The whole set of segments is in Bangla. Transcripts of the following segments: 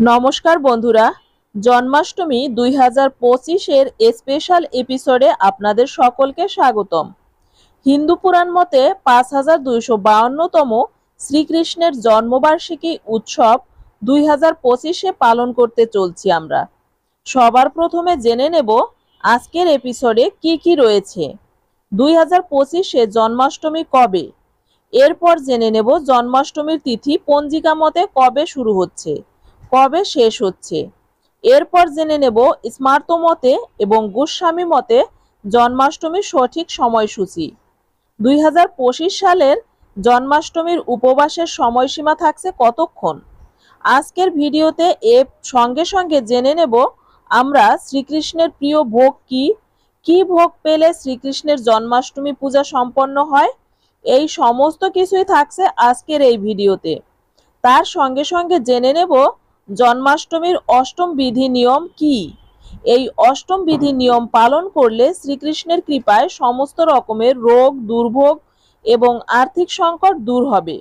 নমস্কার বন্ধুরা, জন্মাষ্টমী 2025-এর স্পেশাল এপিসোডে আপনাদের সকলকে স্বাগতম। হিন্দু পুরাণ মতে 5252তম শ্রীকৃষ্ণের জন্মবার্ষিকী উৎসব 2025-এ পালন করতে চলছি আমরা। সবার প্রথমে জেনে নেব আজকের এপিসোডে কি কি রয়েছে। 2025-এ জন্মাষ্টমী কবে, এরপর জেনে নেব জন্মাষ্টমীর তিথি পঞ্জিকা মতে কবে শুরু হচ্ছে, কবে শেষ হচ্ছে। এরপর জেনে নেব স্মার্ত মতে এবং গোস্বামী মতে জন্মাষ্টমীর সঠিক সময়সূচি। 2025 সালের জন্মাষ্টমীর উপবাসের সময়সীমা থাকছে কতক্ষণ। আজকের ভিডিওতে সঙ্গে সঙ্গে জেনে নেব আমরা শ্রীকৃষ্ণের প্রিয় ভোগ কি, কি ভোগ পেলে শ্রীকৃষ্ণের জন্মাষ্টমী পূজা সম্পন্ন হয়। এই সমস্ত কিছুই থাকছে আজকের এই ভিডিওতে। তার সঙ্গে সঙ্গে জেনে নেব জন্মাষ্টমীর অষ্টম বিধি নিয়ম কি। এই অষ্টম বিধি নিয়ম পালন করলে শ্রীকৃষ্ণের কৃপায় সমস্ত রকমের রোগ, দুর্ভোগ এবং আর্থিক সংকট দূর হবে।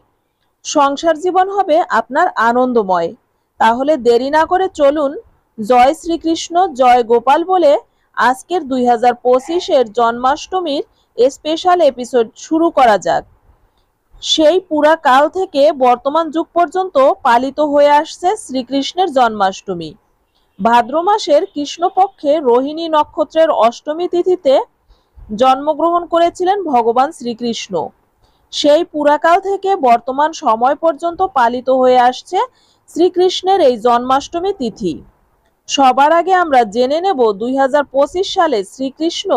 সংসার জীবন হবে আপনার আনন্দময়। তাহলে দেরি না করে চলুন জয় শ্রীকৃষ্ণ জয় গোপাল বলে আজকের 2025-এর জন্মাষ্টমীর স্পেশাল এপিসোড শুরু করা যাক। সেই পুরাকাল থেকে বর্তমান যুগ পর্যন্ত পালিত হয়ে আসছে শ্রীকৃষ্ণের জন্মাষ্টমী। ভাদ্র মাসের কৃষ্ণপক্ষে রোহিণী নক্ষত্রের অষ্টমী তিথিতে জন্মগ্রহণ করেছিলেন ভগবান শ্রীকৃষ্ণ। সেই পুরাকাল থেকে বর্তমান সময় পর্যন্ত পালিত হয়ে আসছে শ্রীকৃষ্ণের এই জন্মাষ্টমী তিথি। সবার আগে আমরা জেনে নেব 2025 সালে শ্রীকৃষ্ণ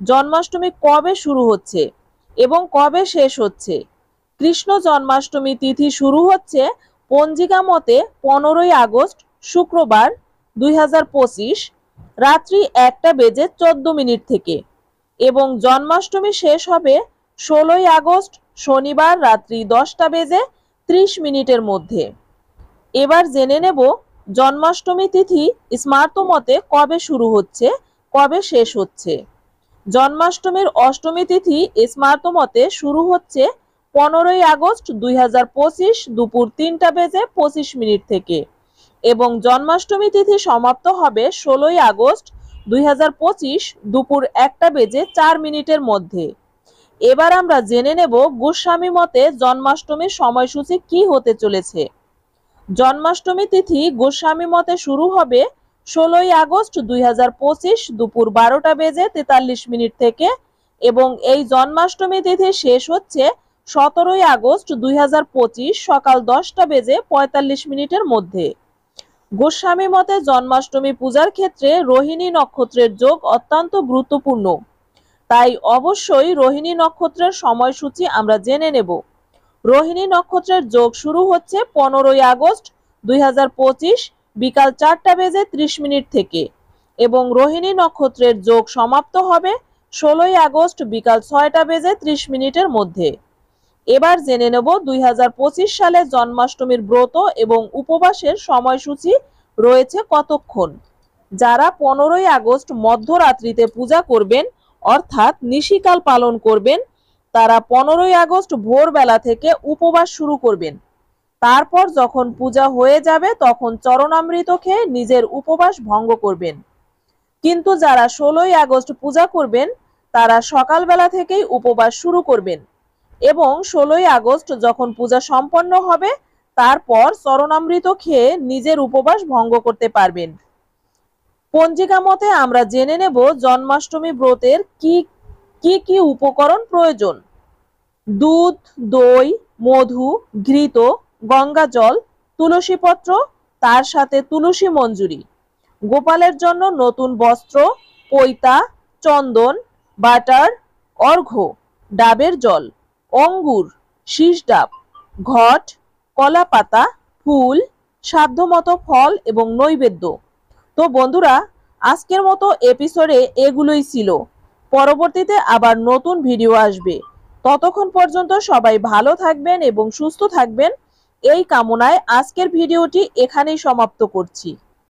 জন্মাষ্টমী কবে শুরু হচ্ছে এবং কবে শেষ হচ্ছে। কৃষ্ণ জন্মাষ্টমী তিথি শুরু হচ্ছে পঞ্জিকা মতে 15ই আগস্ট শুক্রবার 2025 রাত্রি 1:14 থেকে এবং জন্মাষ্টমী শেষ হবে 16ই আগস্ট শনিবার রাত্রি 10:30 মধ্যে। এবার জেনে নেব জন্মাষ্টমী তিথি স্মার্ত মতে কবে শুরু হচ্ছে, কবে শেষ হচ্ছে। জন্মাষ্টমীর অষ্টমী তিথি স্মার্ত মতে শুরু হচ্ছে 15ই আগস্ট 2025 দুপুর 3:25 থেকে এবং জন্মাষ্টমী তিথি সমাপ্ত হবে 16ই আগস্ট 2025 দুপুর 1:04 মধ্যে। এবার আমরা জেনে নেব গোস্বামী মতে জন্মাষ্টমীর সময়সূচি কি হতে চলেছে। জন্মাষ্টমী তিথি গোস্বামী মতে শুরু হবে 16ই আগস্ট 2025 দুপুর 12:43 থেকে এবং এই জন্মাষ্টমী তিথি শেষ হচ্ছে 17ই আগস্ট 2025 সকাল 10:45 মধ্যে। গোস্বামী মতে জন্মাষ্টমী পূজার ক্ষেত্রে রোহিণী নক্ষত্রের যোগ অত্যন্ত গুরুত্বপূর্ণ, তাই অবশ্যই রোহিণী নক্ষত্রের সময়সূচি আমরা জেনে নেব। রোহিণী নক্ষত্রের যোগ শুরু হচ্ছে 15ই আগস্ট 2025 বিকাল 4:30 থেকে এবং রোহিণী নক্ষত্রের যোগ সমাপ্ত হবে 16ই আগস্ট বিকাল 6:30 মধ্যে। এবার জেনে নেব 2025 সালে জন্মাষ্টমীর ব্রত এবং উপবাসের সময়সূচি রয়েছে কতক্ষণ। যারা 15ই আগস্ট মধ্যরাত্রিতে পূজা করবেন অর্থাৎ নিশিকাল পালন করবেন তারা 15ই আগস্ট ভোরবেলা থেকে উপবাস শুরু করবেন। তারপর যখন পূজা হয়ে যাবে তখন চরণামৃত খেয়ে নিজের উপবাস ভঙ্গ করবেন। কিন্তু যারা 16ই আগস্ট পূজা করবেন তারা সকালবেলা থেকেই উপবাস শুরু করবেন এবং 16ই আগস্ট যখন পূজা সম্পন্ন হবে তারপর চরণামৃত খেয়ে নিজের উপবাস ভঙ্গ করতে পারবেন। পঞ্জিকা মতে আমরা জেনে নেব জন্মাষ্টমী ব্রতের কি কি উপকরণ প্রয়োজন। দুধ, দই, মধু, ঘৃত, গঙ্গা জল, তুলসী পত্র, তার সাথে তুলসী মঞ্জুরি। গোপালের জন্য নতুন বস্ত্র, পৈতা, চন্দন, বাটার, অর্ঘ্য, ডাবের জল, অঙ্গুর, শীষডাব, ঘট, কলা পাতা, ফুল, সাধ্যমতো ফল এবং নৈবেদ্য। তো বন্ধুরা, আজকের মতো এপিসোডে এগুলোই ছিল। পরবর্তীতে আবার নতুন ভিডিও আসবে। ততক্ষণ পর্যন্ত সবাই ভালো থাকবেন এবং সুস্থ থাকবেন এই কামনায় আজকের ভিডিওটি এখানেই সমাপ্ত করছি।